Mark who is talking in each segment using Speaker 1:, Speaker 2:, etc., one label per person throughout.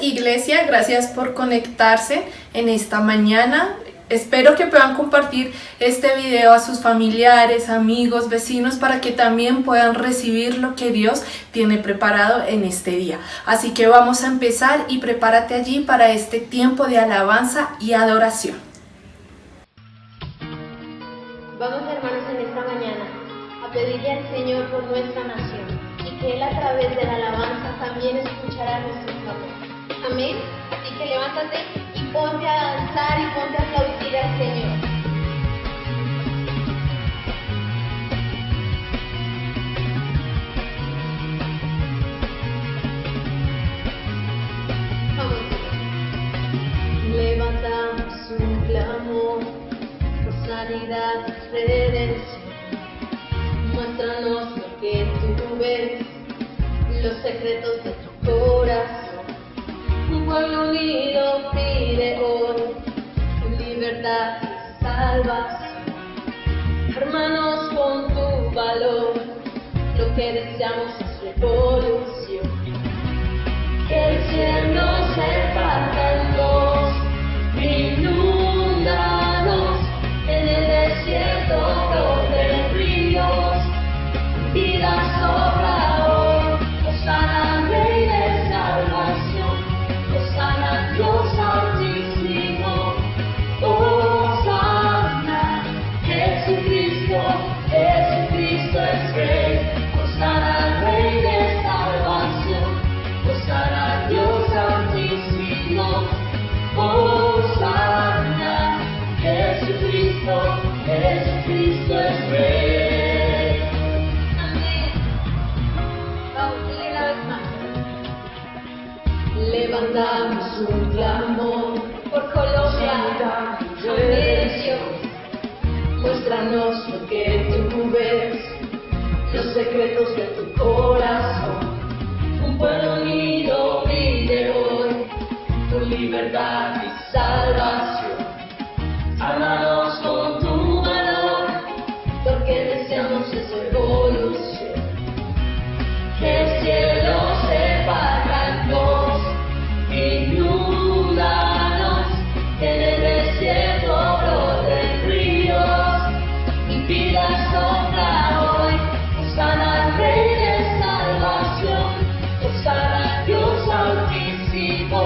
Speaker 1: Iglesia, gracias por conectarse en esta mañana. Espero que puedan compartir este video a sus familiares, amigos, vecinos, para que también puedan recibir lo que Dios tiene preparado en este día. Así que vamos a empezar y prepárate allí para este tiempo de alabanza y adoración.
Speaker 2: Vamos, hermanos, en esta mañana a pedirle al Señor por nuestra nación y que Él a través de la alabanza también escuchará nuestro clamor. Amén. Así que levántate y ponte a danzar y ponte a aplaudir al Señor. Vamos. Levantamos un clamor por sanidad, redención. Muéstranos lo que tú ves, los secretos de tu corazón. Un pueblo unido pide hoy libertad y salvación. Hermanos, con tu valor, lo que deseamos es revolución. Que el cielo se parta en dos, inúndanos en el desierto, broten ríos, vida sobra hoy, Hosana, Rey de salvación, Hosana, Dios altísimo, Hosana, Jesucristo, Jesucristo es Rey, Hosana, Rey de salvación, Hosana, Dios altísimo, Hosana, Jesucristo, Jesucristo es Rey. Amén. Vamos, dile la vez más. Levantamos un clamor por Colombia, amén, Dios. Muéstranos lo que tú ves, los secretos de tu corazón. Un pueblo unido pide hoy tu libertad y salvación. Ámanos con tu valor, lo que deseamos es revolución. Que el cielo se parta en dos, inúndanos en el desierto, broten ríos, y vida sobra hoy, Hosana, Rey de salvación, Hosana, Dios altísimo,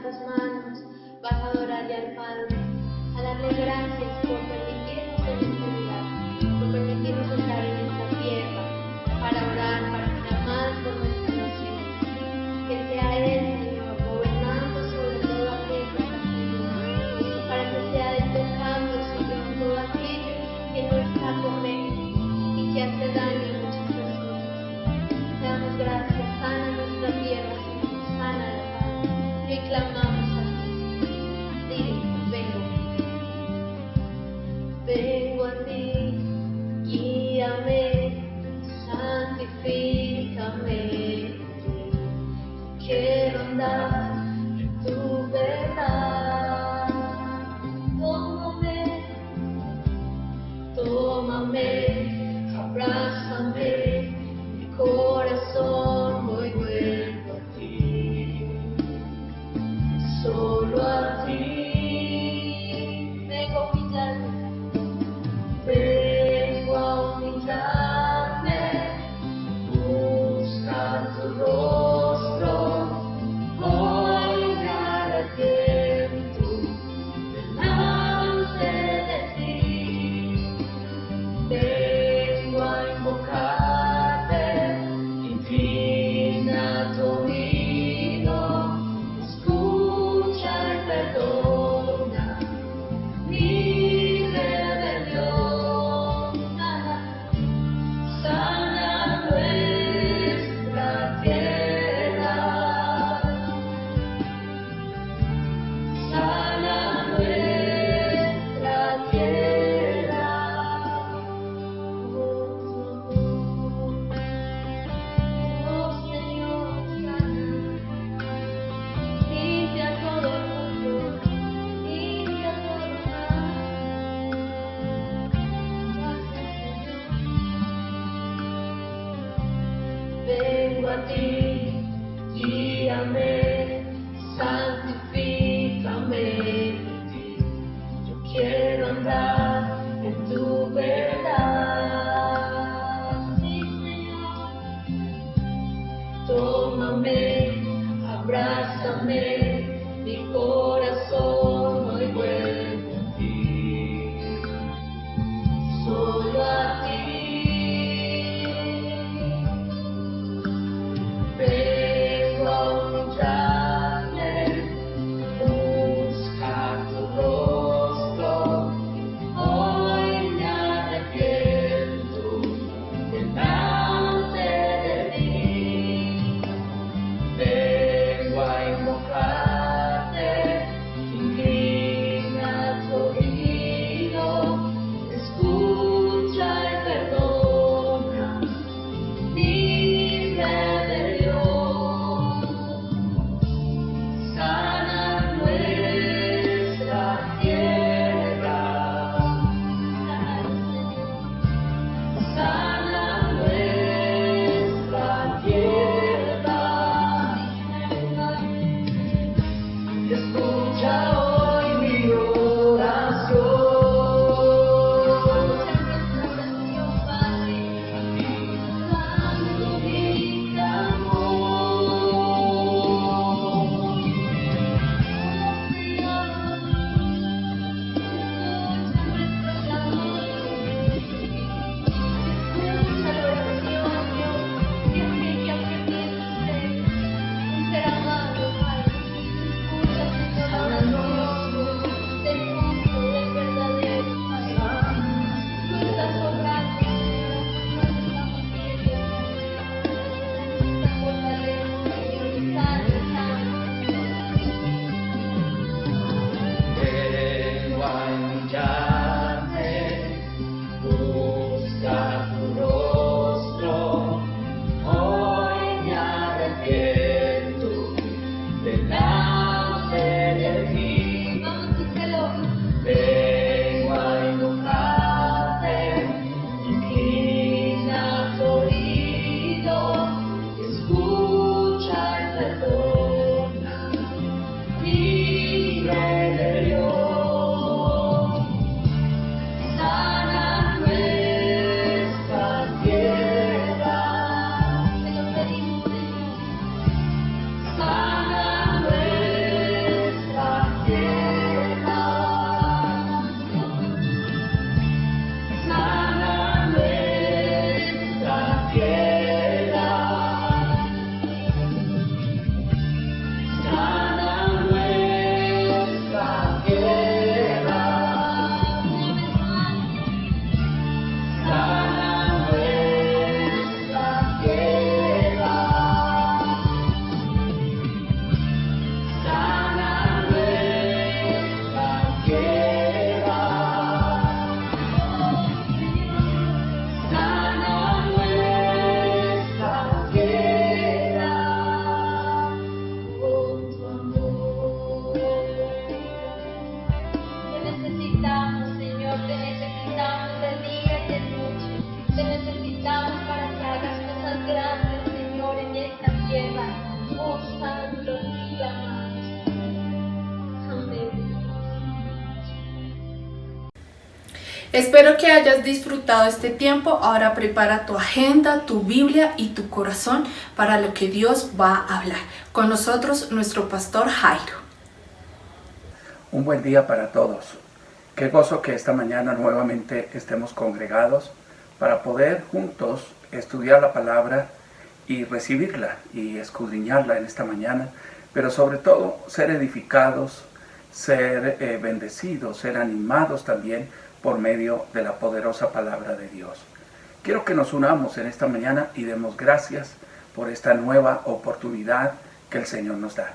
Speaker 2: tus manos, vas a adorarle al Padre, a darle gracias por permitirnos en este lugar, por permitirnos estar en esta tierra, para orar, para clamar por nuestra nación. Que sea Él, Señor, gobernando sobre todo aquello que está Señor, para que sea Él tocando sobre todo aquello que no está correcto y que hace daño a muchas personas. Te damos gracias, sana nuestra tierra, Señor, sana la paz. Y hoy clamamos a ti. Dile, vengo a ti, guíame, santifícame. Quiero andar en tu verdad. Tómame, tómame, abrázame, mi corazón hoy vuelvo a ti, solo a ti. Vengo a humillarme, vengo a humillarme, buscar tu rostro, hoy me arrepiento delante de ti. Vengo a invocarte, inclina tu oído, escucha y perdona mi rebelión. Sana nuestra tierra, sana nuestra tierra. Oh Señor, sana, limpia todo el mundo, limpia todo el mal. Vengo a ti, guíame, santifícame. Yo quiero andar en tu verdad. Sí, Señor. Tómame, abrázame, mi corazón hoy vuelve a ti, solo a ti. Vengo a humillarme, buscar tu rostro, hoy me arrepiento delante de ti. Vengo a invocarte, inclina tu oído, escucha y perdona mi rebelión. Sana nuestra tierra, sana nuestra tierra. Escucha hoy mi oración. Dando mi amor. Escucha la oración, Dios. Dios mío, que aunque piense en ser amado, Padre, escucha la oración del justo, del verdadero, Padre. Tú estás obrando, Señor, estamos pidiendo esta fortaleza, Señor, sana. Vengo a humillarte, buscar tu rostro, hoy me arrepiento delante de ti. Vamos, díselo. Vengo a invocarte, inclina tu oído, escucha y perdona mi rebelión. Sana nuestra tierra. Te lo pedimos, Señor. Sana nuestra
Speaker 1: Espero que hayas disfrutado este tiempo. Ahora prepara tu agenda, tu Biblia y tu corazón para lo que Dios va a hablar. Con nosotros, nuestro pastor Jairo.
Speaker 3: Un buen día para todos. Qué gozo que esta mañana nuevamente estemos congregados para poder juntos estudiar la palabra y recibirla y escudriñarla en esta mañana, pero sobre todo ser edificados, ser bendecidos, ser animados también por medio de la poderosa palabra de Dios. Quiero que nos unamos en esta mañana y demos gracias por esta nueva oportunidad que el Señor nos da.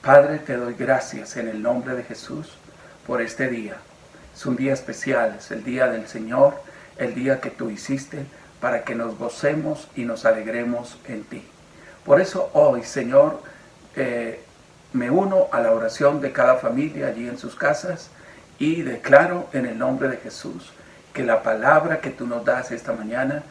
Speaker 3: Padre, te doy gracias en el nombre de Jesús por este día. Es un día especial, es el día del Señor, el día que tú hiciste para que nos gocemos y nos alegremos en ti. Por eso hoy, Señor, me uno a la oración de cada familia allí en sus casas y declaro en el nombre de Jesús que la palabra que tú nos das esta mañana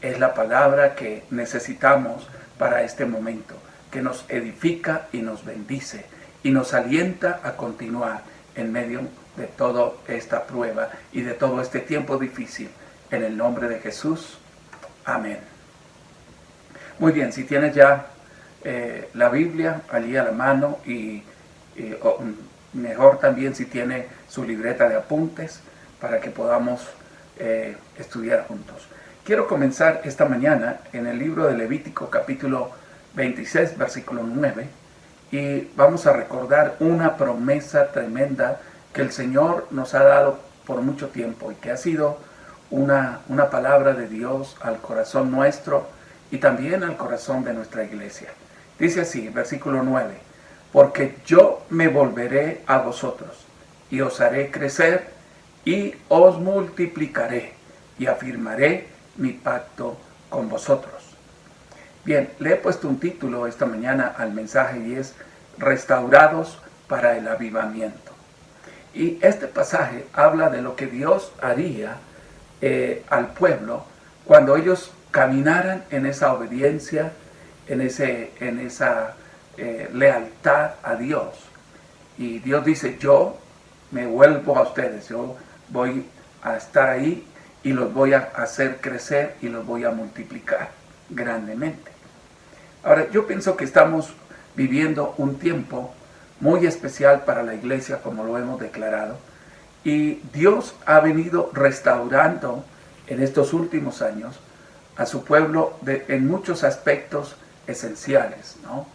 Speaker 3: es la palabra que necesitamos para este momento, que nos edifica y nos bendice y nos alienta a continuar en medio de toda esta prueba y de todo este tiempo difícil. En el nombre de Jesús, amén. Muy bien, si tienes ya la Biblia allí a la mano y mejor también si tiene su libreta de apuntes para que podamos estudiar juntos. Quiero comenzar esta mañana en el libro de Levítico capítulo 26, versículo 9, y vamos a recordar una promesa tremenda que el Señor nos ha dado por mucho tiempo y que ha sido una palabra de Dios al corazón nuestro y también al corazón de nuestra iglesia. Dice así, versículo 9, porque yo me volveré a vosotros y os haré crecer y os multiplicaré y afirmaré mi pacto con vosotros. Bien, le he puesto un título esta mañana al mensaje y es Restaurados para el avivamiento. Y este pasaje habla de lo que Dios haría al pueblo cuando ellos caminaran en esa obediencia, en esa lealtad a Dios. Y Dios dice, yo me vuelvo a ustedes, yo voy a estar ahí y los voy a hacer crecer y los voy a multiplicar grandemente. Ahora, yo pienso que estamos viviendo un tiempo muy especial para la iglesia, como lo hemos declarado, y Dios ha venido restaurando en estos últimos años a su pueblo en muchos aspectos esenciales, ¿no?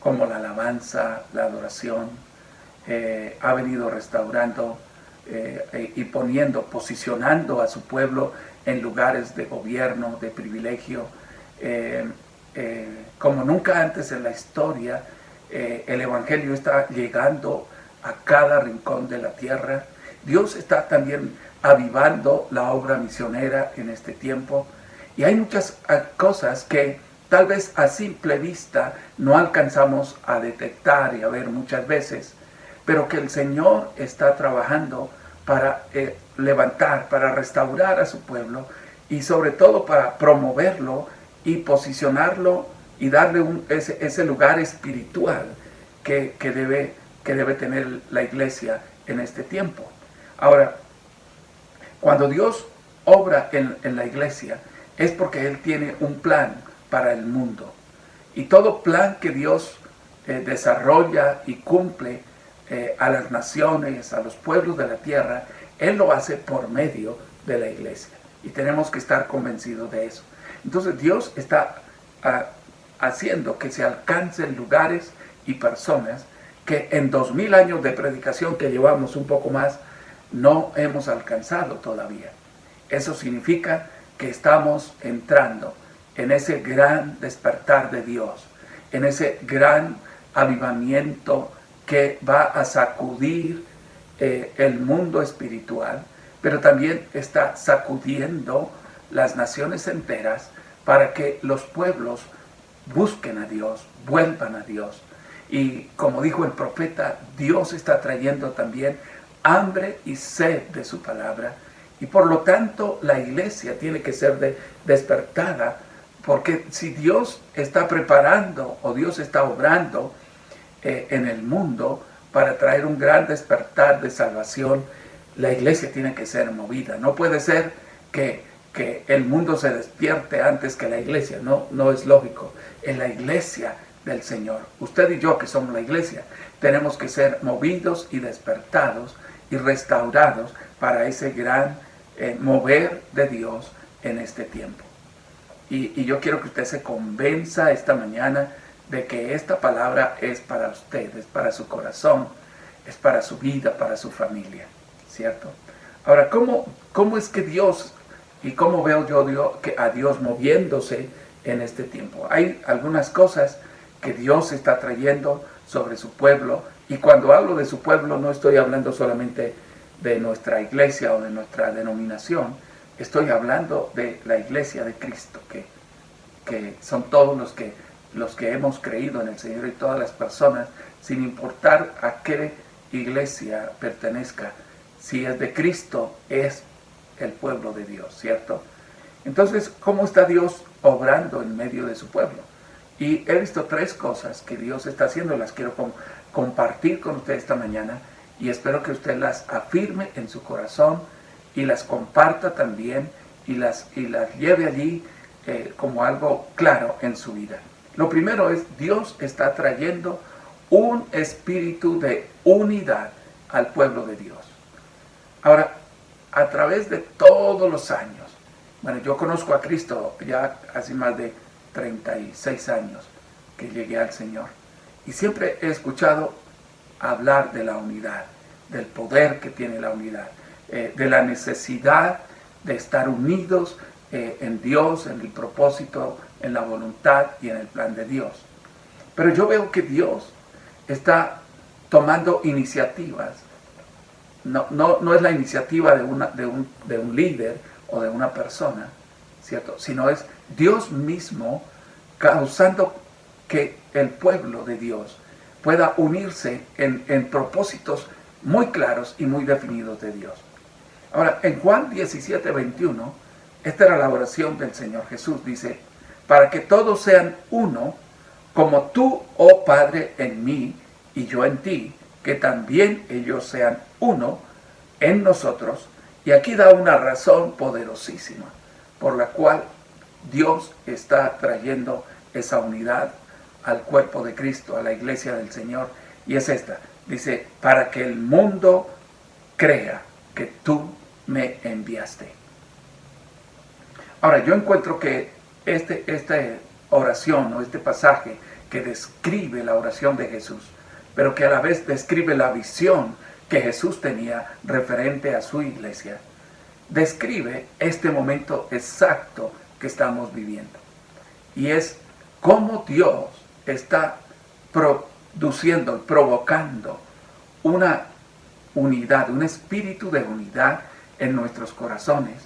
Speaker 3: Como la alabanza, la adoración, ha venido restaurando y posicionando a su pueblo en lugares de gobierno, de privilegio, como nunca antes en la historia. El Evangelio está llegando a cada rincón de la tierra. Dios está también avivando la obra misionera en este tiempo. Y hay muchas cosas que tal vez a simple vista no alcanzamos a detectar y a ver muchas veces, pero que el Señor está trabajando para levantar, para restaurar a su pueblo y sobre todo para promoverlo y posicionarlo y darle ese lugar espiritual que debe tener la iglesia en este tiempo. Ahora, cuando Dios obra en la iglesia es porque Él tiene un plan para el mundo. Y todo plan que Dios desarrolla y cumple a las naciones, a los pueblos de la tierra, Él lo hace por medio de la iglesia. Y tenemos que estar convencidos de eso. Entonces Dios está haciendo que se alcancen lugares y personas que en 2000 años de predicación que llevamos un poco más, no hemos alcanzado todavía. Eso significa que estamos entrando en ese gran despertar de Dios, en ese gran avivamiento que va a sacudir el mundo espiritual, pero también está sacudiendo las naciones enteras para que los pueblos busquen a Dios, vuelvan a Dios. Y como dijo el profeta, Dios está trayendo también hambre y sed de su palabra. Y por lo tanto la iglesia tiene que ser despertada, porque si Dios está preparando o Dios está obrando en el mundo para traer un gran despertar de salvación, la iglesia tiene que ser movida. No puede ser que el mundo se despierte antes que la iglesia. No es lógico. En la iglesia del Señor, usted y yo que somos la iglesia, tenemos que ser movidos y despertados y restaurados para ese gran mover de Dios en este tiempo. Y yo quiero que usted se convenza esta mañana de que esta palabra es para usted, es para su corazón, es para su vida, para su familia, ¿cierto? Ahora, ¿cómo es que Dios, y cómo veo yo a Dios moviéndose en este tiempo? Hay algunas cosas que Dios está trayendo sobre su pueblo, y cuando hablo de su pueblo no estoy hablando solamente de nuestra iglesia o de nuestra denominación, estoy hablando de la iglesia de Cristo, que son todos los que hemos creído en el Señor y todas las personas, sin importar a qué iglesia pertenezca. Si es de Cristo, es el pueblo de Dios, ¿cierto? Entonces, ¿cómo está Dios obrando en medio de su pueblo? Y he visto 3 cosas que Dios está haciendo, las quiero compartir con usted esta mañana, y espero que usted las afirme en su corazón y las comparta también y las lleve allí como algo claro en su vida. Lo primero es, Dios está trayendo un espíritu de unidad al pueblo de Dios. Ahora, a través de todos los años, bueno, yo conozco a Cristo ya hace más de 36 años que llegué al Señor, y siempre he escuchado hablar de la unidad, del poder que tiene la unidad, de la necesidad de estar unidos en Dios, en el propósito, en la voluntad y en el plan de Dios. Pero yo veo que Dios está tomando iniciativas. No es la iniciativa de un líder o de una persona, ¿cierto? Sino es Dios mismo causando que el pueblo de Dios pueda unirse en propósitos muy claros y muy definidos de Dios. Ahora, en Juan 17:21, esta era la oración del Señor Jesús, dice: para que todos sean uno, como tú, oh Padre, en mí y yo en ti, que también ellos sean uno en nosotros. Y aquí da una razón poderosísima por la cual Dios está trayendo esa unidad al cuerpo de Cristo, a la iglesia del Señor, y es esta. Dice, para que el mundo crea que tú me enviaste. Ahora, yo encuentro que esta oración o este pasaje que describe la oración de Jesús, pero que a la vez describe la visión que Jesús tenía referente a su iglesia, describe este momento exacto que estamos viviendo. Y es cómo Dios está produciendo, provocando una unidad, un espíritu de unidad en nuestros corazones,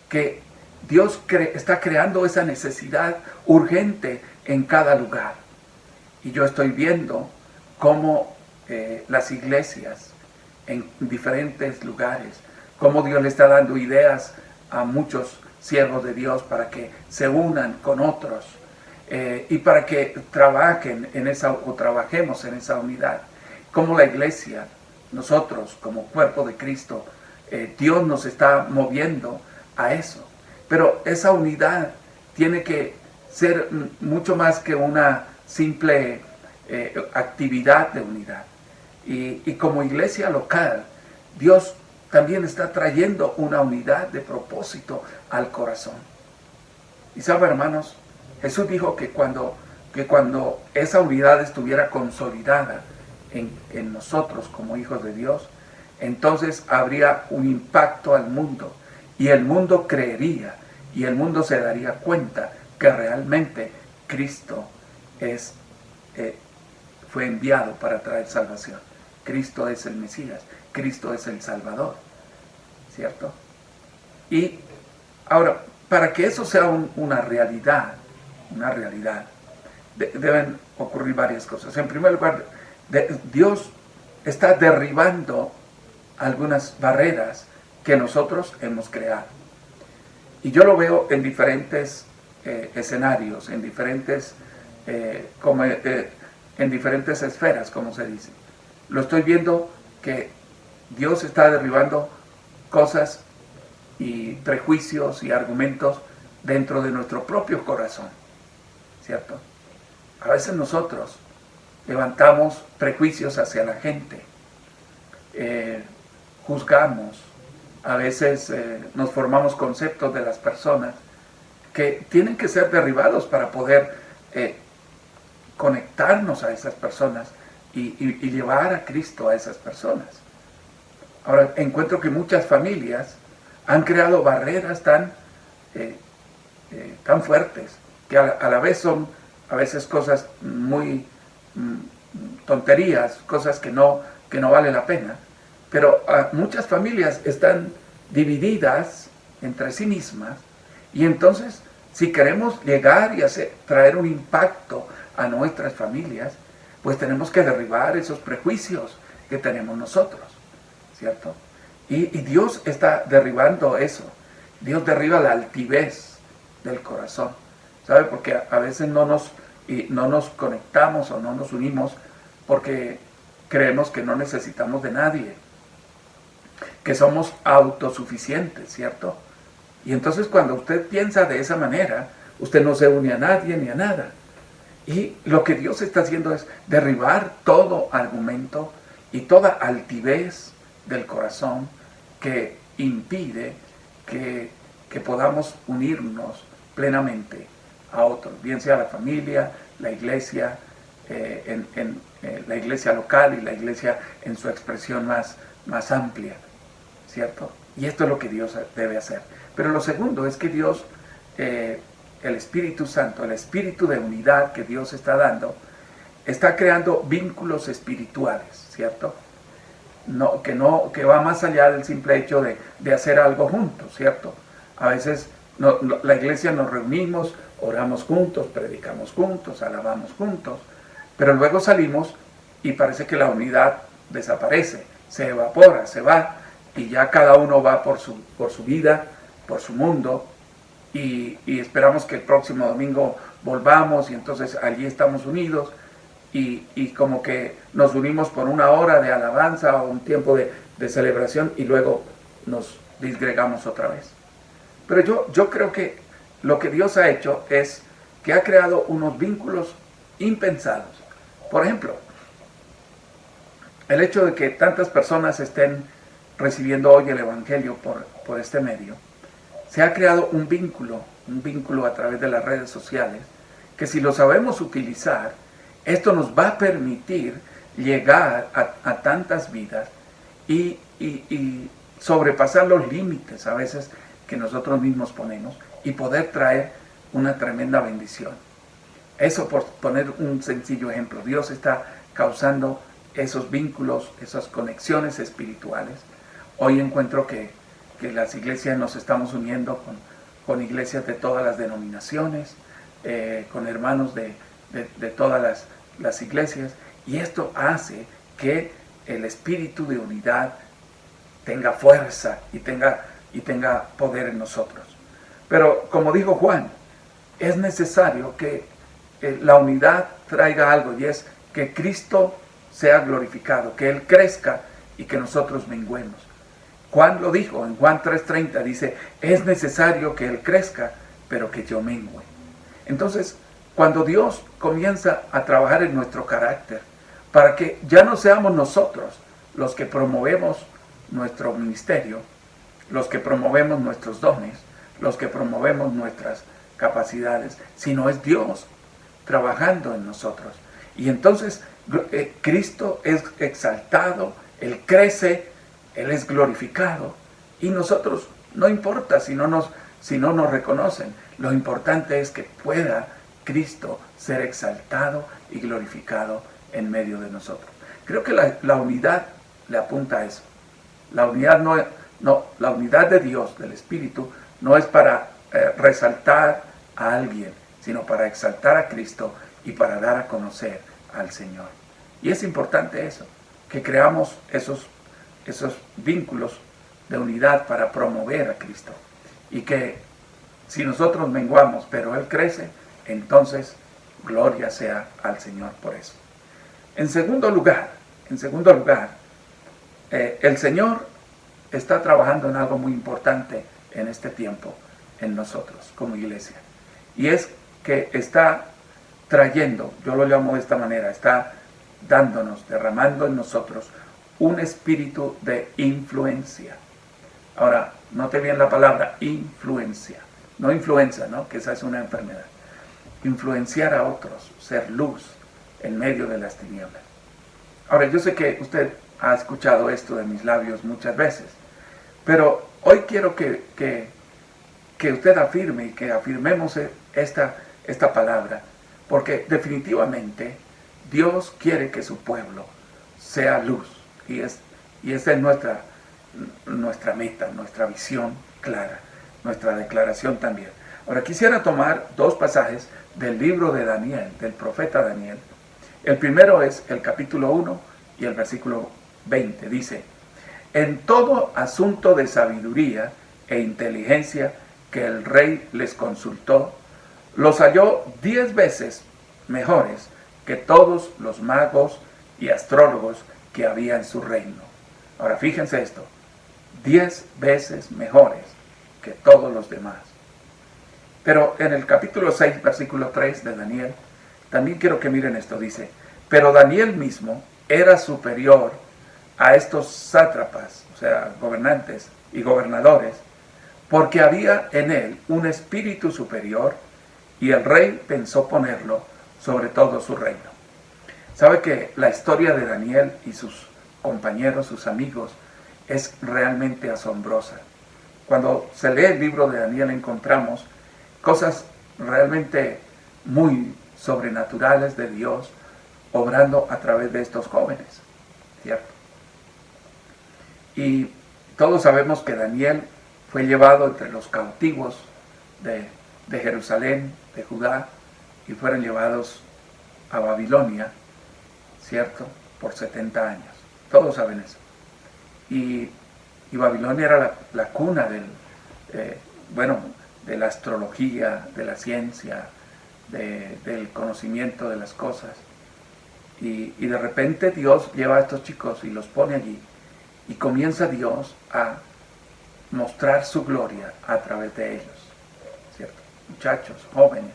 Speaker 3: que Dios está creando esa necesidad urgente en cada lugar. Y yo estoy viendo cómo las iglesias en diferentes lugares, cómo Dios le está dando ideas a muchos siervos de Dios para que se unan con otros y para que trabajemos en esa unidad. Como la iglesia, nosotros como cuerpo de Cristo, Dios nos está moviendo a eso. Pero esa unidad tiene que ser mucho más que una simple actividad de unidad. Y como iglesia local, Dios también está trayendo una unidad de propósito al corazón. Y sabe, hermanos, Jesús dijo que cuando esa unidad estuviera consolidada en nosotros como hijos de Dios, entonces habría un impacto al mundo, y el mundo creería, y el mundo se daría cuenta que realmente Cristo fue enviado para traer salvación. Cristo es el Mesías, Cristo es el Salvador, ¿cierto? Y ahora, para que eso sea una realidad, deben ocurrir varias cosas. En primer lugar, Dios está derribando algunas barreras que nosotros hemos creado. Y yo lo veo en diferentes escenarios, en diferentes esferas, como se dice. Lo estoy viendo que Dios está derribando cosas y prejuicios y argumentos dentro de nuestro propio corazón, ¿cierto? A veces nosotros levantamos prejuicios hacia la gente, juzgamos, a veces nos formamos conceptos de las personas que tienen que ser derribados para poder conectarnos a esas personas y llevar a Cristo a esas personas. Ahora encuentro que muchas familias han creado barreras tan fuertes que a la vez son a veces cosas muy tonterías, cosas que no vale la pena, pero muchas familias están divididas entre sí mismas, y entonces si queremos llegar y traer un impacto a nuestras familias, pues tenemos que derribar esos prejuicios que tenemos nosotros, ¿cierto? Y Dios está derribando eso. Dios derriba la altivez del corazón, ¿sabe? Porque a veces no nos conectamos o no nos unimos porque creemos que no necesitamos de nadie, que somos autosuficientes, ¿cierto? Y entonces cuando usted piensa de esa manera, usted no se une a nadie ni a nada. Y lo que Dios está haciendo es derribar todo argumento y toda altivez del corazón que impide que podamos unirnos plenamente a otros, bien sea la familia, la iglesia, la iglesia local y la iglesia en su expresión más amplia, ¿cierto? Y esto es lo que Dios debe hacer. Pero lo segundo es que Dios, el Espíritu Santo, el espíritu de unidad que Dios está dando, está creando vínculos espirituales, ¿cierto? Que va más allá del simple hecho de hacer algo juntos, ¿cierto? A veces la iglesia nos reunimos, oramos juntos, predicamos juntos, alabamos juntos, pero luego salimos y parece que la unidad desaparece, se evapora, se va, y ya cada uno va por su vida, por su mundo, y esperamos que el próximo domingo volvamos y entonces allí estamos unidos, y como que nos unimos por una hora de alabanza o un tiempo de celebración y luego nos disgregamos otra vez. Pero yo creo que lo que Dios ha hecho es que ha creado unos vínculos impensados. Por ejemplo, el hecho de que tantas personas estén recibiendo hoy el Evangelio por este medio, se ha creado un vínculo a través de las redes sociales, que si lo sabemos utilizar, esto nos va a permitir llegar a tantas vidas y sobrepasar los límites a veces que nosotros mismos ponemos y poder traer una tremenda bendición. Eso por poner un sencillo ejemplo. Dios está causando esos vínculos, esas conexiones espirituales. Hoy encuentro que las iglesias nos estamos uniendo con iglesias de todas las denominaciones, con hermanos de todas las iglesias, y esto hace que el espíritu de unidad tenga fuerza y tenga poder en nosotros. Pero como dijo Juan, es necesario que la unidad traiga algo, y es que Cristo sea glorificado, que Él crezca y que nosotros menguemos. Juan lo dijo, en Juan 3:30 dice, es necesario que Él crezca, pero que yo mengue. Entonces, cuando Dios comienza a trabajar en nuestro carácter, para que ya no seamos nosotros los que promovemos nuestro ministerio, los que promovemos nuestros dones, los que promovemos nuestras capacidades, sino es Dios trabajando en nosotros. Y entonces Cristo es exaltado, Él crece, Él es glorificado, y nosotros, no importa si no nos reconocen, lo importante es que pueda Cristo ser exaltado y glorificado en medio de nosotros. Creo que la unidad le apunta a eso. La unidad la unidad de Dios, del Espíritu, no es para resaltar a alguien, sino para exaltar a Cristo y para dar a conocer al Señor. Y es importante eso, que creamos esos vínculos de unidad para promover a Cristo. Y que si nosotros menguamos, pero Él crece, entonces gloria sea al Señor por eso. En segundo lugar, el Señor está trabajando en algo muy importante en este tiempo, en nosotros como iglesia. Y es que está trayendo, yo lo llamo de esta manera, está dándonos, derramando en nosotros un espíritu de influencia. Ahora, note bien la palabra influencia, no influenza, ¿no? Que esa es una enfermedad. Influenciar a otros, ser luz en medio de las tinieblas. Ahora, yo sé que usted ha escuchado esto de mis labios muchas veces, pero hoy quiero que usted afirme y que afirmemos esta palabra, porque definitivamente Dios quiere que su pueblo sea luz, y esa es nuestra meta, nuestra visión clara, nuestra declaración también. Ahora quisiera tomar dos pasajes del libro de Daniel, del profeta Daniel. El primero es el capítulo 1 y el versículo 20. Dice: en todo asunto de sabiduría e inteligencia que el rey les consultó, los halló 10 veces mejores que todos los magos y astrólogos que había en su reino. Ahora fíjense esto, 10 veces mejores que todos los demás. Pero en el capítulo 6, versículo 3 de Daniel, también quiero que miren esto, dice: pero Daniel mismo era superior a estos sátrapas, o sea, gobernantes y gobernadores, porque había en él un espíritu superior, y el rey pensó ponerlo sobre todo su reino. ¿Sabe que la historia de Daniel y sus compañeros, sus amigos, es realmente asombrosa? Cuando se lee el libro de Daniel encontramos cosas realmente muy sobrenaturales de Dios obrando a través de estos jóvenes, ¿cierto? Y todos sabemos que Daniel fue llevado entre los cautivos de Jerusalén, de Judá, y fueron llevados a Babilonia, ¿cierto? Por 70 años. Todos saben eso. Y Babilonia era la cuna de la astrología, de la ciencia, del conocimiento de las cosas. Y de repente Dios lleva a estos chicos y los pone allí, y comienza Dios a mostrar su gloria a través de ellos, ¿cierto? Muchachos, jóvenes,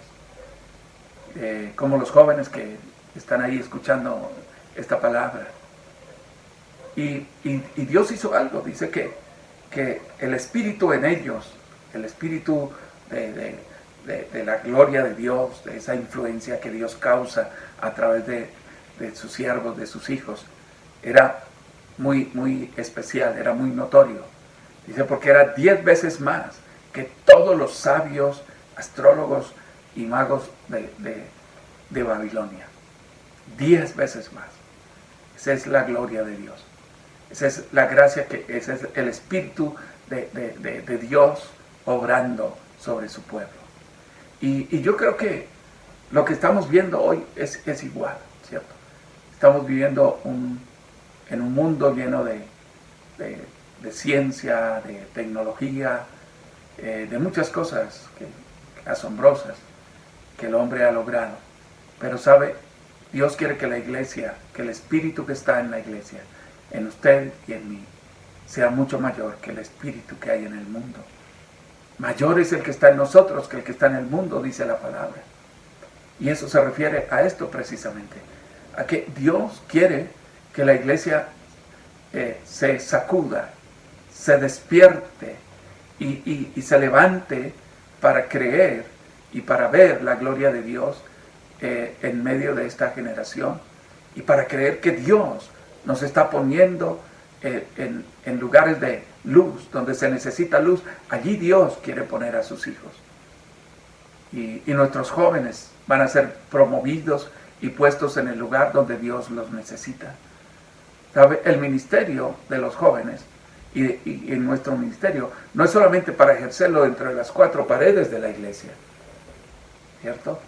Speaker 3: como los jóvenes que están ahí escuchando esta palabra. Y Dios hizo algo, dice que el espíritu en ellos, el espíritu de la gloria de Dios, de esa influencia que Dios causa a través de sus siervos, de sus hijos, era muy, muy especial, era muy notorio. Dice, porque era 10 veces más que todos los sabios, astrólogos y magos de Babilonia. 10 veces más. Esa es la gloria de Dios. Esa es la gracia, ese es el espíritu de Dios obrando sobre su pueblo. Y yo creo que lo que estamos viendo hoy es igual, ¿cierto? Estamos viviendo en un mundo lleno de ciencia, de tecnología, de muchas cosas asombrosas que el hombre ha logrado. Pero sabe, Dios quiere que la iglesia, que el espíritu que está en la iglesia, en usted y en mí, sea mucho mayor que el espíritu que hay en el mundo. Mayor es el que está en nosotros que el que está en el mundo, dice la palabra. Y eso se refiere a esto precisamente, a que Dios quiere que la iglesia se sacuda, se despierte y se levante para creer y para ver la gloria de Dios en medio de esta generación, y para creer que Dios nos está poniendo en lugares de luz, donde se necesita luz. Allí Dios quiere poner a sus hijos. Y nuestros jóvenes van a ser promovidos y puestos en el lugar donde Dios los necesita. ¿Sabe? El ministerio de los jóvenes y en nuestro ministerio no es solamente para ejercerlo dentro de las 4 paredes de la iglesia, ¿cierto?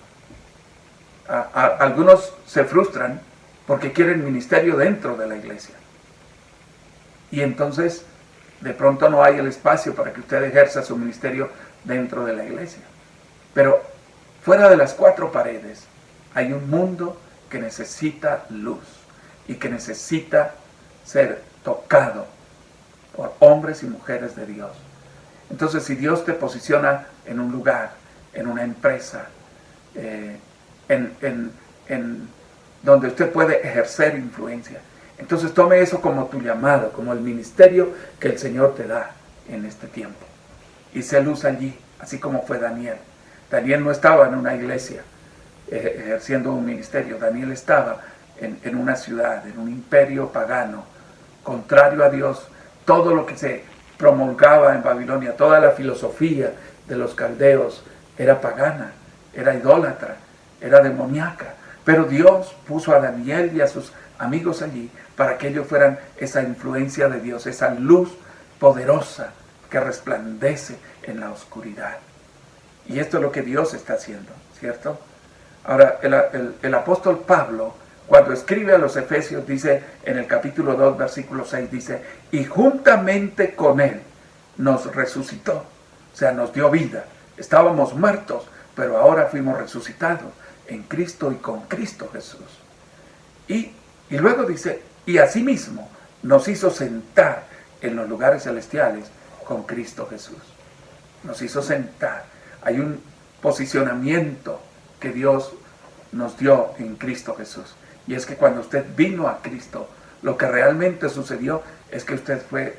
Speaker 3: Algunos se frustran porque quieren ministerio dentro de la iglesia. Y entonces, de pronto no hay el espacio para que usted ejerza su ministerio dentro de la iglesia. Pero fuera de las 4 paredes hay un mundo que necesita luz y que necesita ser tocado por hombres y mujeres de Dios. Entonces, si Dios te posiciona en un lugar, en una empresa, en donde usted puede ejercer influencia, entonces tome eso como tu llamado, como el ministerio que el Señor te da en este tiempo. Y sé luz allí, así como fue Daniel. Daniel no estaba en una iglesia ejerciendo un ministerio. Daniel estaba en una ciudad, en un imperio pagano, contrario a Dios. Todo lo que se promulgaba en Babilonia, toda la filosofía de los caldeos era pagana, era idólatra, era demoníaca. Pero Dios puso a Daniel y a sus amigos allí para que ellos fueran esa influencia de Dios, esa luz poderosa que resplandece en la oscuridad. Y esto es lo que Dios está haciendo, ¿cierto? Ahora, el apóstol Pablo, cuando escribe a los Efesios, dice en el capítulo 2, versículo 6, dice, y juntamente con él nos resucitó, o sea, nos dio vida. Estábamos muertos, pero ahora fuimos resucitados en Cristo y con Cristo Jesús. Y luego dice, y asimismo nos hizo sentar en los lugares celestiales con Cristo Jesús. Nos hizo sentar. Hay un posicionamiento que Dios nos dio en Cristo Jesús. Y es que cuando usted vino a Cristo, lo que realmente sucedió es que usted fue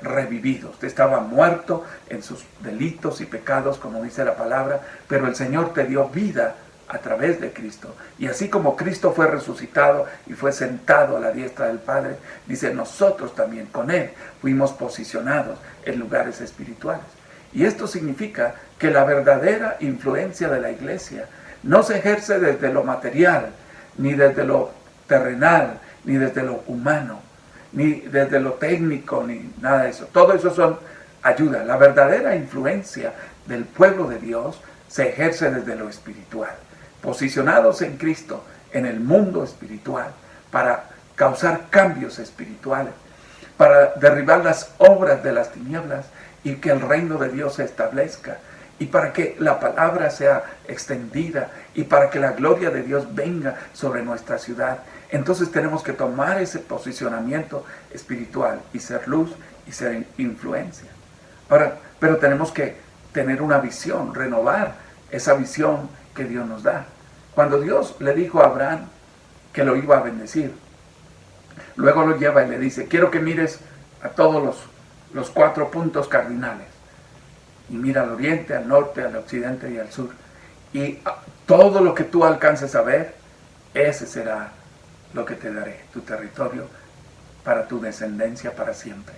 Speaker 3: revivido. Usted estaba muerto en sus delitos y pecados, como dice la palabra, pero el Señor te dio vida a través de Cristo. Y así como Cristo fue resucitado y fue sentado a la diestra del Padre, dice, nosotros también con Él fuimos posicionados en lugares espirituales. Y esto significa que la verdadera influencia de la iglesia no se ejerce desde lo material, ni desde lo terrenal, ni desde lo humano, ni desde lo técnico, ni nada de eso. Todo eso son ayuda. La verdadera influencia del pueblo de Dios se ejerce desde lo espiritual, posicionados en Cristo, en el mundo espiritual, para causar cambios espirituales, para derribar las obras de las tinieblas y que el reino de Dios se establezca, y para que la palabra sea extendida, y para que la gloria de Dios venga sobre nuestra ciudad. Entonces tenemos que tomar ese posicionamiento espiritual y ser luz y ser influencia. Ahora, pero tenemos que tener una visión, renovar esa visión que Dios nos da. Cuando Dios le dijo a Abraham que lo iba a bendecir, luego lo lleva y le dice, quiero que mires a todos los 4 puntos cardinales. Y mira al oriente, al norte, al occidente y al sur. Y todo lo que tú alcances a ver, ese será lo que te daré, tu territorio, para tu descendencia para siempre.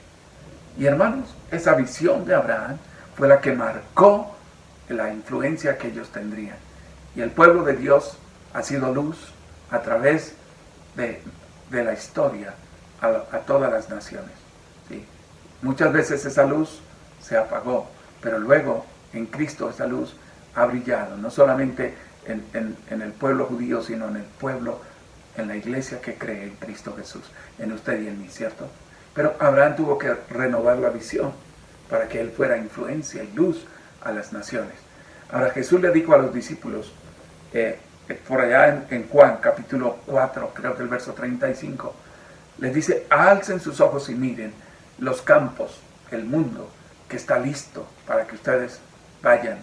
Speaker 3: Y hermanos, esa visión de Abraham fue la que marcó la influencia que ellos tendrían. Y el pueblo de Dios ha sido luz a través de la historia a todas las naciones. ¿Sí? Muchas veces esa luz se apagó, pero luego en Cristo esa luz ha brillado, no solamente en el pueblo judío, sino en el pueblo, en la iglesia que cree en Cristo Jesús, en usted y en mí, ¿cierto? Pero Abraham tuvo que renovar la visión para que él fuera influencia y luz a las naciones. Ahora Jesús le dijo a los discípulos, por allá en Juan capítulo 4, creo que el verso 35, les dice, alcen sus ojos y miren los campos, el mundo que está listo para que ustedes vayan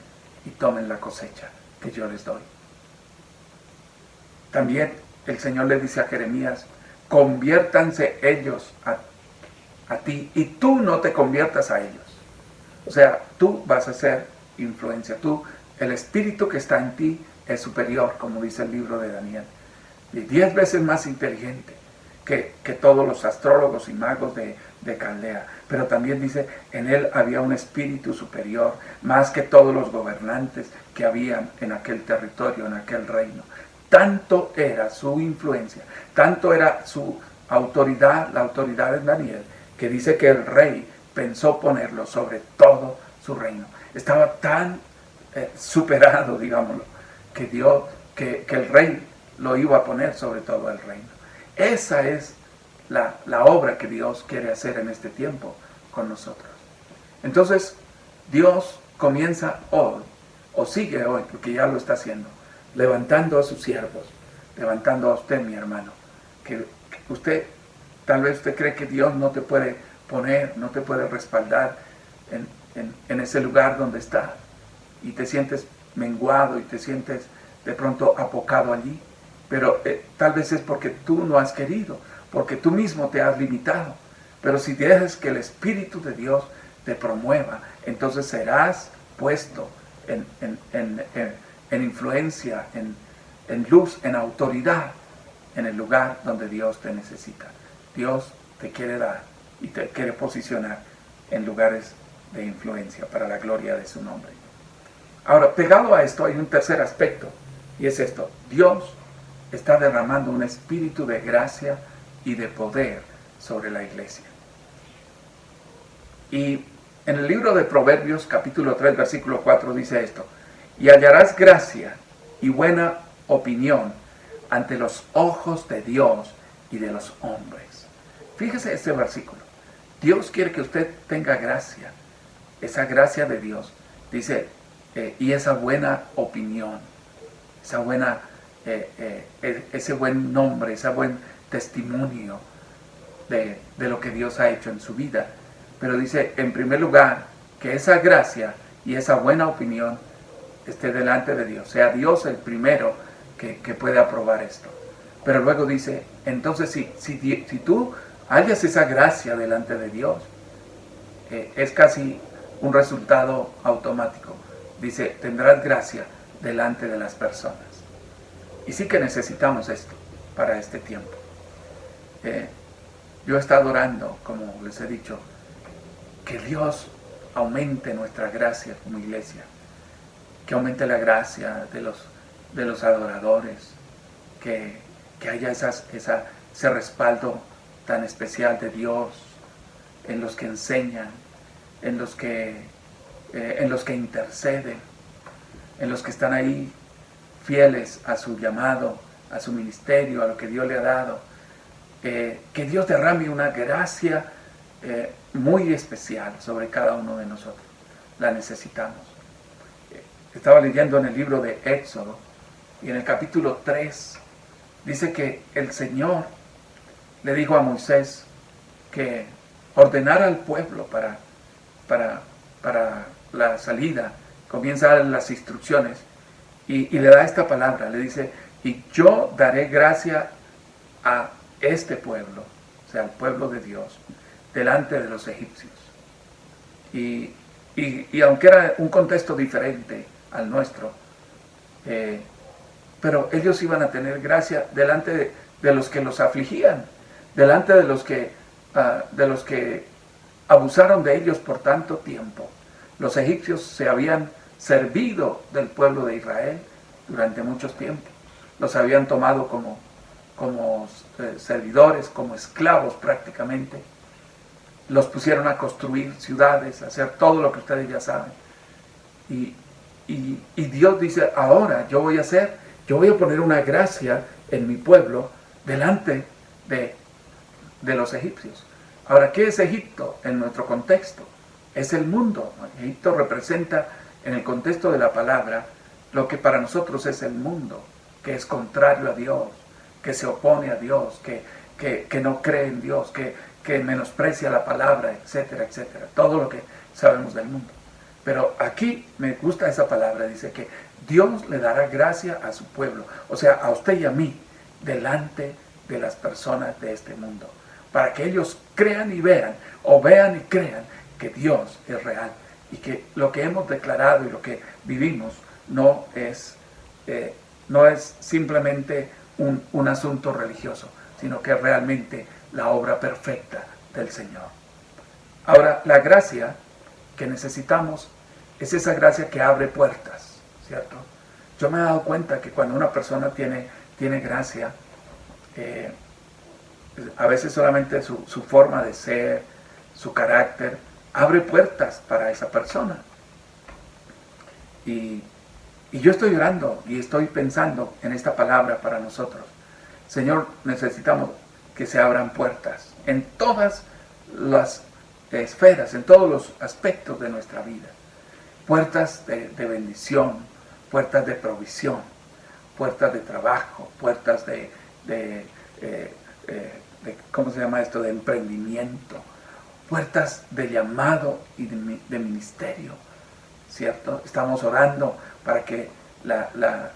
Speaker 3: y tomen la cosecha que yo les doy. También el Señor le dice a Jeremías, conviértanse ellos a ti y tú no te conviertas a ellos. O sea, tú vas a ser influencia. Tú, el espíritu que está en ti es superior, como dice el libro de Daniel. Y 10 veces más inteligente que todos los astrólogos y magos de Caldea. Pero también dice, en él había un espíritu superior, más que todos los gobernantes que habían en aquel territorio, en aquel reino. Tanto era su influencia, tanto era su autoridad, la autoridad de Daniel, que dice que el rey pensó ponerlo sobre todo su reino. Estaba tan superado, digámoslo, que el rey lo iba a poner sobre todo el reino. Esa es la obra que Dios quiere hacer en este tiempo con nosotros. Entonces, Dios comienza hoy, o sigue hoy, porque ya lo está haciendo, levantando a sus siervos, levantando a usted, mi hermano, que usted, tal vez usted cree que Dios no te puede poner, no te puede respaldar en ese lugar donde estás. Y te sientes menguado y te sientes de pronto apocado allí. Pero tal vez es porque tú no has querido, porque tú mismo te has limitado. Pero si dejas que el Espíritu de Dios te promueva, entonces serás puesto en influencia, en luz, en autoridad, en el lugar donde Dios te necesita. Dios te quiere dar y te quiere posicionar en lugares de influencia para la gloria de su nombre. Ahora, pegado a esto hay un tercer aspecto, y es esto: Dios está derramando un espíritu de gracia y de poder sobre la iglesia. Y en el libro de Proverbios, capítulo 3, versículo 4, dice esto: y hallarás gracia y buena opinión ante los ojos de Dios y de los hombres. Fíjese este versículo. Dios quiere que usted tenga gracia, esa gracia de Dios, dice, y esa buena opinión, esa buena, ese buen nombre, ese buen testimonio de lo que Dios ha hecho en su vida. Pero dice, en primer lugar, que esa gracia y esa buena opinión esté delante de Dios, sea Dios el primero que puede aprobar esto. Pero luego dice, entonces si tú hallas esa gracia delante de Dios, es casi un resultado automático. Dice, tendrás gracia delante de las personas. Y sí que necesitamos esto para este tiempo. Yo he estado orando, como les he dicho, que Dios aumente nuestra gracia como iglesia, que aumente la gracia de los adoradores, que haya ese respaldo tan especial de Dios en los que enseñan, en los que interceden, en los que están ahí fieles a su llamado, a su ministerio, a lo que Dios le ha dado. Que Dios derrame una gracia muy especial sobre cada uno de nosotros. La necesitamos. Estaba leyendo en el libro de Éxodo y en el capítulo 3 dice que el Señor le dijo a Moisés que ordenara al pueblo para la salida. Comienza a dar las instrucciones y le da esta palabra, le dice, y yo daré gracia a este pueblo, o sea, al pueblo de Dios, delante de los egipcios. Y aunque era un contexto diferente al nuestro, pero ellos iban a tener gracia delante de los que los afligían, delante de los que abusaron de ellos por tanto tiempo. Los egipcios se habían servido del pueblo de Israel durante muchos tiempos. Los habían tomado como servidores, como esclavos prácticamente. Los pusieron a construir ciudades, a hacer todo lo que ustedes ya saben. Y Dios dice, ahora yo voy a poner una gracia en mi pueblo delante de los egipcios. Ahora, ¿qué es Egipto en nuestro contexto? Es el mundo. Egipto representa, en el contexto de la palabra, lo que para nosotros es el mundo, que es contrario a Dios, que se opone a Dios, que no cree en Dios, que menosprecia la palabra, etcétera, etcétera. Todo lo que sabemos del mundo. Pero aquí me gusta esa palabra, dice que Dios le dará gracia a su pueblo, o sea, a usted y a mí, delante de las personas de este mundo, para que ellos crean y vean, o vean y crean que Dios es real, y que lo que hemos declarado y lo que vivimos no es simplemente un asunto religioso, sino que es realmente la obra perfecta del Señor. Ahora, la gracia que necesitamos es esa gracia que abre puertas, ¿cierto? Yo me he dado cuenta que cuando una persona tiene gracia, a veces solamente su forma de ser, su carácter, abre puertas para esa persona. Y yo estoy orando y estoy pensando en esta palabra para nosotros. Señor, necesitamos que se abran puertas en todas las esferas, en todos los aspectos de nuestra vida. Puertas de bendición, puertas de provisión, puertas de trabajo, puertas ¿cómo se llama esto? De emprendimiento, puertas de llamado y de ministerio, ¿cierto? Estamos orando para que la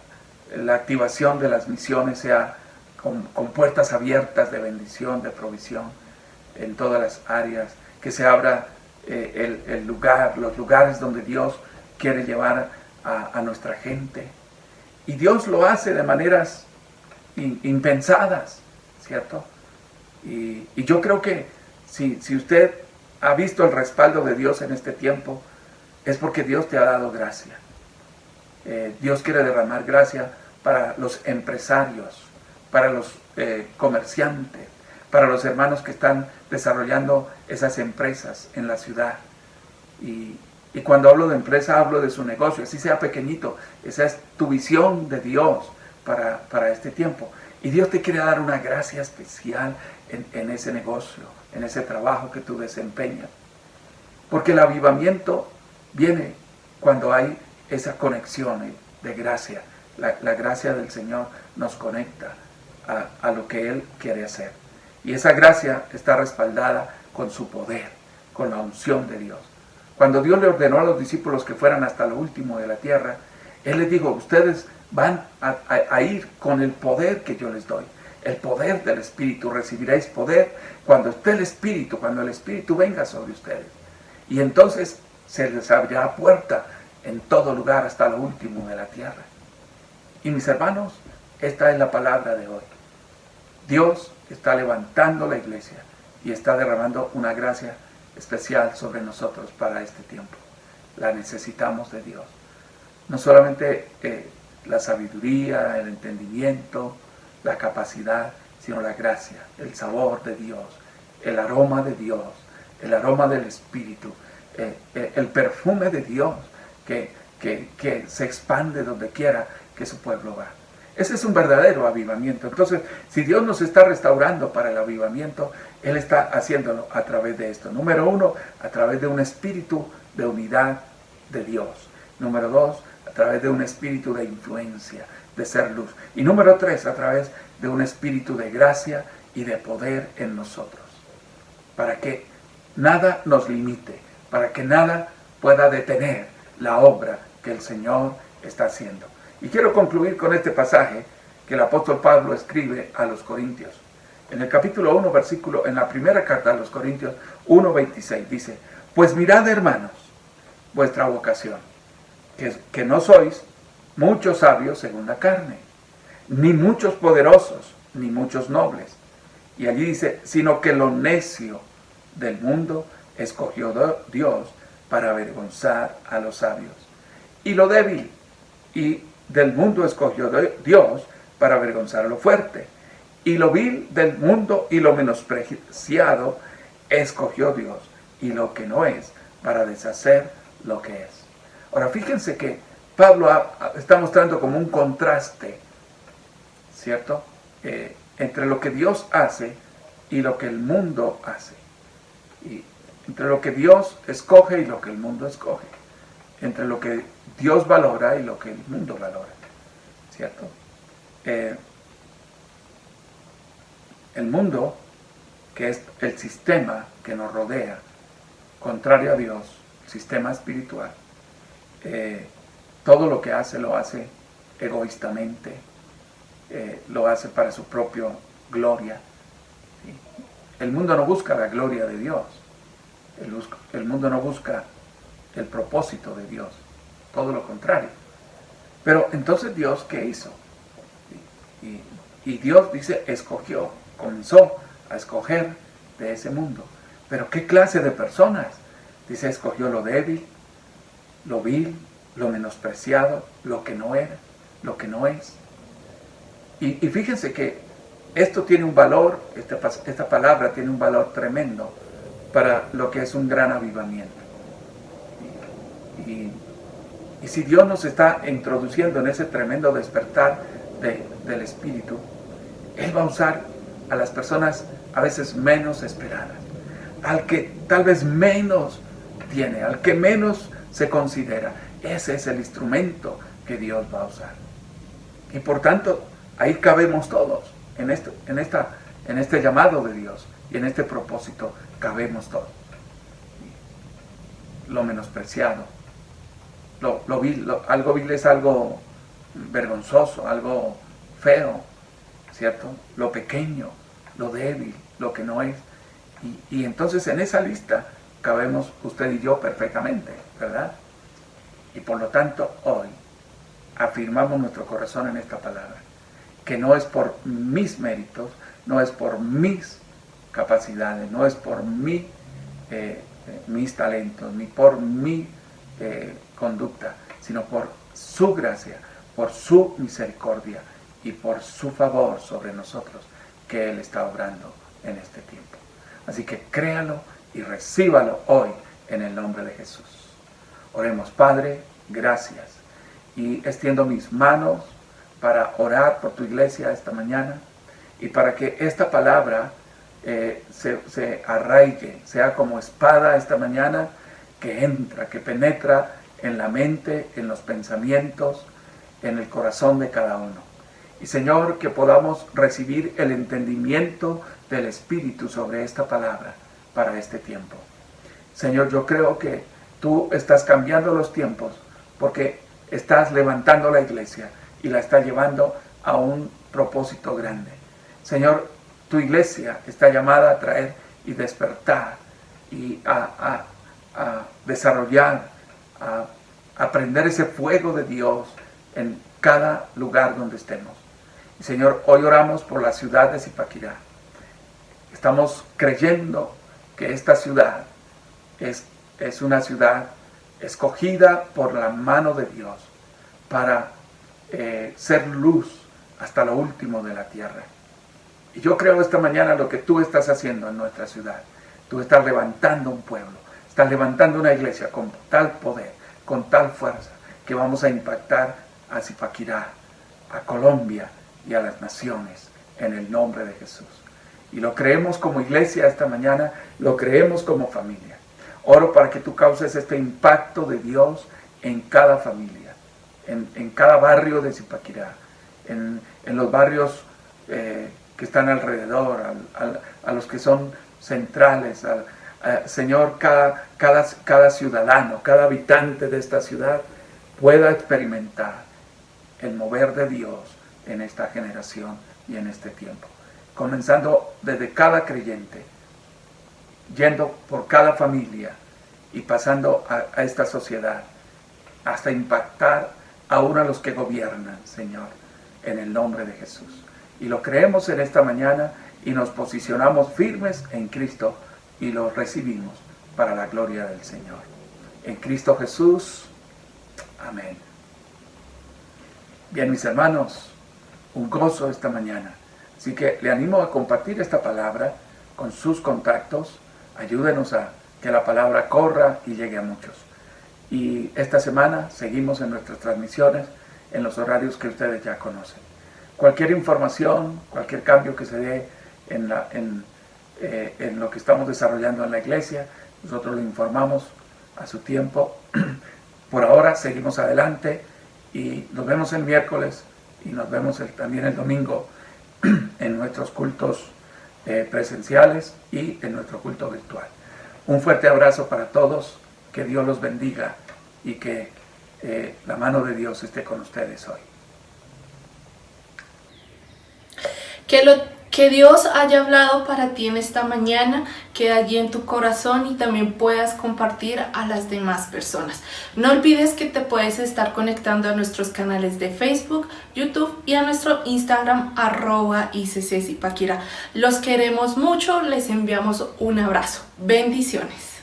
Speaker 3: activación de las misiones sea con puertas abiertas de bendición, de provisión en todas las áreas, que se abra los lugares donde Dios quiere llevar a nuestra gente. Y Dios lo hace de maneras impensadas, ¿cierto? Y yo creo que si usted ha visto el respaldo de Dios en este tiempo, es porque Dios te ha dado gracia. Dios quiere derramar gracia para los empresarios, para los comerciantes, para los hermanos que están desarrollando esas empresas en la ciudad. Y cuando hablo de empresa, hablo de su negocio, así sea pequeñito. Esa es tu visión de Dios para este tiempo. Y Dios te quiere dar una gracia especial en ese negocio, en ese trabajo que tú desempeñas. Porque el avivamiento viene cuando hay esa conexión de gracia. La gracia del Señor nos conecta a lo que Él quiere hacer. Y esa gracia está respaldada con su poder, con la unción de Dios. Cuando Dios le ordenó a los discípulos que fueran hasta lo último de la tierra, Él les dijo, ustedes van a ir con el poder que yo les doy. El poder del Espíritu. Recibiréis poder cuando esté el Espíritu, cuando el Espíritu venga sobre ustedes. Y entonces se les abrirá puerta en todo lugar hasta lo último de la tierra. Y mis hermanos, esta es la palabra de hoy. Dios está levantando la iglesia y está derramando una gracia especial sobre nosotros para este tiempo. La necesitamos de Dios. No solamente la sabiduría, el entendimiento, la capacidad, sino la gracia, el sabor de Dios, el aroma de Dios, el aroma del Espíritu, el perfume de Dios que se expande donde quiera que su pueblo va. Ese es un verdadero avivamiento. Entonces, si Dios nos está restaurando para el avivamiento, Él está haciéndolo a través de esto. Número 1, a través de un espíritu de unidad de Dios. Número 2, a través de un espíritu de influencia, de ser luz. Y número 3, a través de un espíritu de gracia y de poder en nosotros. Para que nada nos limite, para que nada pueda detener la obra que el Señor está haciendo. Y quiero concluir con este pasaje que el apóstol Pablo escribe a los Corintios. En el capítulo 1, en la primera carta a los Corintios 1:26, dice, pues mirad, hermanos, vuestra vocación, que no sois muchos sabios según la carne, ni muchos poderosos, ni muchos nobles. Y allí dice, sino que lo necio del mundo escogió Dios para avergonzar a los sabios. Y lo débil y del mundo escogió Dios para avergonzar a lo fuerte. Y lo vil del mundo y lo menospreciado escogió Dios. Y lo que no es para deshacer lo que es. Ahora fíjense que Pablo está mostrando como un contraste, ¿cierto? Entre lo que Dios hace y lo que el mundo hace. Y entre lo que Dios escoge y lo que el mundo escoge. Entre lo que Dios valora y lo que el mundo valora, ¿cierto? El mundo, que es el sistema que nos rodea, contrario a Dios, el sistema espiritual, todo lo que hace lo hace egoístamente, lo hace para su propia gloria. ¿Sí? El mundo no busca la gloria de Dios, el mundo no busca el propósito de Dios, todo lo contrario. Pero entonces Dios, ¿qué hizo? Y Dios dice, comenzó a escoger de ese mundo. Pero ¿qué clase de personas? Dice, escogió lo débil, lo vil, lo menospreciado, lo que no era, lo que no es. Y fíjense que esto tiene un valor, esta palabra tiene un valor tremendo para lo que es un gran avivamiento. Y si Dios nos está introduciendo en ese tremendo despertar del Espíritu, Él va a usar a las personas a veces menos esperadas, al que tal vez menos tiene, al que menos se considera. Ese es el instrumento que Dios va a usar. Y por tanto, ahí cabemos todos, en este llamado de Dios y en este propósito cabemos todos. lo menospreciado. Algo vil es algo vergonzoso, algo feo, ¿cierto? Lo pequeño, lo débil, lo que no es. Y entonces en esa lista cabemos usted y yo perfectamente, ¿verdad? Y por lo tanto hoy afirmamos nuestro corazón en esta palabra, que no es por mis méritos, no es por mis capacidades, no es por mis talentos, ni por mi conducta, sino por su gracia, por su misericordia y por su favor sobre nosotros que Él está obrando en este tiempo. Así que créalo y recíbalo hoy en el nombre de Jesús. Oremos. Padre, gracias. Y extiendo mis manos para orar por tu iglesia esta mañana y para que esta palabra se arraigue, sea como espada esta mañana que entra, que penetra en la mente, en los pensamientos, en el corazón de cada uno. Y Señor, que podamos recibir el entendimiento del Espíritu sobre esta palabra para este tiempo. Señor, yo creo que tú estás cambiando los tiempos porque estás levantando la iglesia y la estás llevando a un propósito grande. Señor, tu iglesia está llamada a traer y despertar y a desarrollar, a prender ese fuego de Dios en cada lugar donde estemos. Y Señor, hoy oramos por la ciudad de Zipaquirá. Estamos creyendo que esta ciudad es una ciudad escogida por la mano de Dios para ser luz hasta lo último de la tierra. Y yo creo esta mañana lo que tú estás haciendo en nuestra ciudad. Tú estás levantando un pueblo, estás levantando una iglesia con tal poder, con tal fuerza, que vamos a impactar a Zipaquirá, a Colombia y a las naciones en el nombre de Jesús. Y lo creemos como iglesia esta mañana, lo creemos como familia. Oro para que tú causes este impacto de Dios en cada familia, en cada barrio de Zipaquirá, en los barrios que están alrededor, a los que son centrales, Señor, cada ciudadano, cada habitante de esta ciudad pueda experimentar el mover de Dios en esta generación y en este tiempo. Comenzando desde cada creyente, yendo por cada familia y pasando a esta sociedad, hasta impactar aún a los que gobiernan, Señor, en el nombre de Jesús. Y lo creemos en esta mañana y nos posicionamos firmes en Cristo y lo recibimos para la gloria del Señor. En Cristo Jesús. Amén. Bien, mis hermanos, un gozo esta mañana. Así que le animo a compartir esta palabra con sus contactos. Ayúdenos a que la palabra corra y llegue a muchos. Y esta semana seguimos en nuestras transmisiones en los horarios que ustedes ya conocen. Cualquier información, cualquier cambio que se dé en lo que estamos desarrollando en la iglesia, nosotros le informamos a su tiempo. Por ahora seguimos adelante y nos vemos el miércoles y nos vemos también el domingo en nuestros cultos presenciales y en nuestro culto virtual. Un fuerte abrazo para todos, que Dios los bendiga y que la mano de Dios esté con ustedes hoy.
Speaker 1: Que Dios haya hablado para ti en esta mañana, quede allí en tu corazón y también puedas compartir a las demás personas. No olvides que te puedes estar conectando a nuestros canales de Facebook, YouTube y a nuestro Instagram @ICC Zipaquirá. Los queremos mucho, les enviamos un abrazo. Bendiciones.